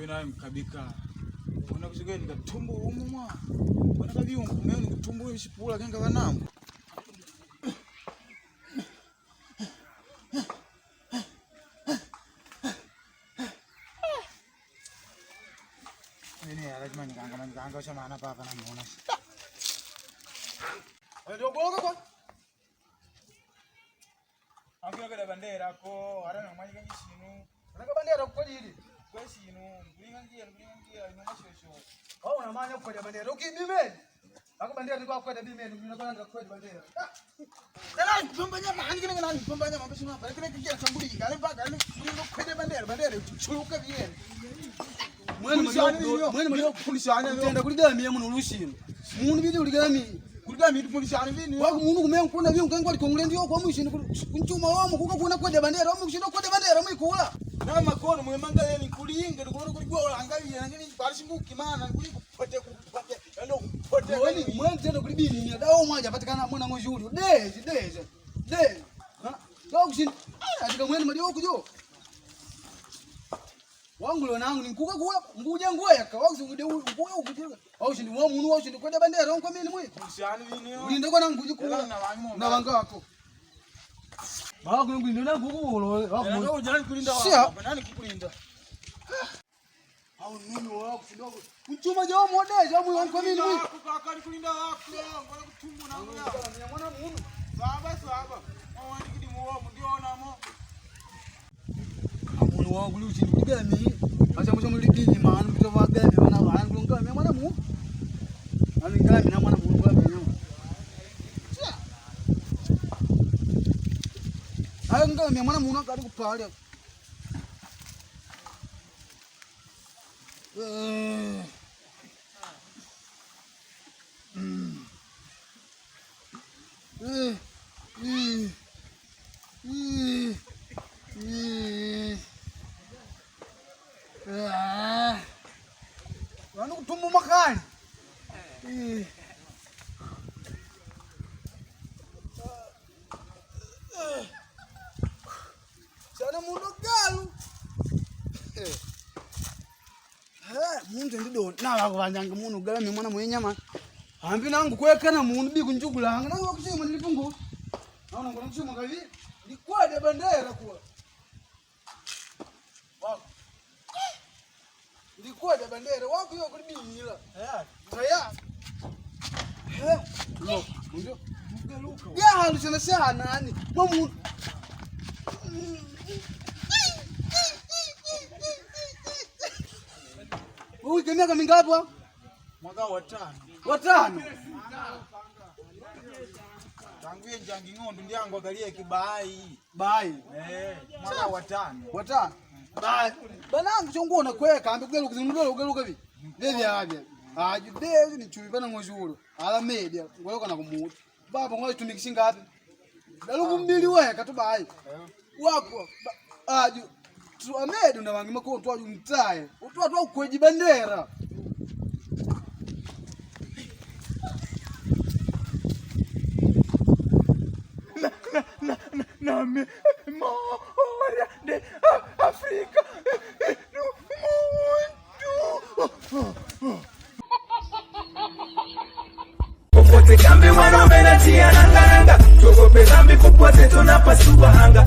naye mkabika. Kuna kusigeni katumbo umuma. Kuna kabiungu mimi kutumbo ishipula kenga banangu. Lazima nikanga chama ana papa na muona. Ndio goga kwa. Akiwa kada bandera ko arana mwanyi kanyi sinu. Naka bandera ko dili. Kwa sinu, kulingangia ino mashosho. Wao unamanya kwa bandera. Ukibime. Ako bandera ndiko kwa bime ndio unakwenda kwa bandera. Sasa kumbanya mahali kile nani kumbanya mambo sinu hapa. Kile kikia chambuli kale mpaka ile kwa bandera churuka bien. Mwene polisiana ndenda kuligamia muno lushino muntu bidi uligamia polisiana vini wako muntu kumenya kuna byo ngangwa likongole ndio kwa mwishino kunchuma wamo kuka kuna kwede bandera wamo kushino kwede bandera mwikula na makono mwemanga yeni kulinga ndikoro kuligwa angalia ngani balishimuki mana kulipote ndo kupote wani mwene tendo kulibini ni dawo mwaja patikana mwana ngojulu deze ha dawo kushino atika mwene mali okujo wangu lonangu nikuka kuwa nguja ngoya ka wangu ngude ukuya ukutika au shindi wa munu wa shindi kwenda bandera wangu mimi mwe polisiana vini ulinda kwa nangu kujikula na wanga wako bawa kuna nguindo na kukulo wako ndio ujani kulinda wako nani kukulinda au nini wako kidogo mchuma jao modeja mwe wangu mimi mwe kaka kulinda wako ngora kutumbu na ngora mwana munu saba wani kidi muo mdiona mo munu wangu luchi ndigami acha mwisho mlidini maana mtu wagani wana wana kulonga mimi mwana mu alingala mimi mwana mu kwa mimi ayo ngala mimi mwana mu akali kupale Wanu kutumbu makani. Sana mundo galu. Mundu ndido na wakuvanyanga muno gala mimi mwana mwenyama. Ambi nangu kwekana mundu bi kunjugulanga nangu kuchima nilipungu. Naona ngona kuchima kavi. Likwade bandera kwa. Wako. Likwade bandera wako yo kulibinila. Tayari. Lo, ndio. Ya halu sana nani? Mamu. Wewe kemia kama ngapi hapo? Mwaka wa 5. Wa 5. Tanguye njangi ngondo ndiango angalie kibai. Bai. Mwaka wa 5. Wa 5. Bai. Banangu chongona kweka ambe kugelo kuzindulo vi. Devi abya. Devi ni chumi bana ngojulu. Ala media ngoyoka na kumutu. Baba ngoyo tumikisha ngapi? Daluku mbili weka tu bai. Wako. Tuamedu na wangi mako twaju mtaye. Utwa ukweji bandera. Na memória de África no mundo. Popote kambi wano menatia nanga. Togo pe kambi popote tunapasua hanga.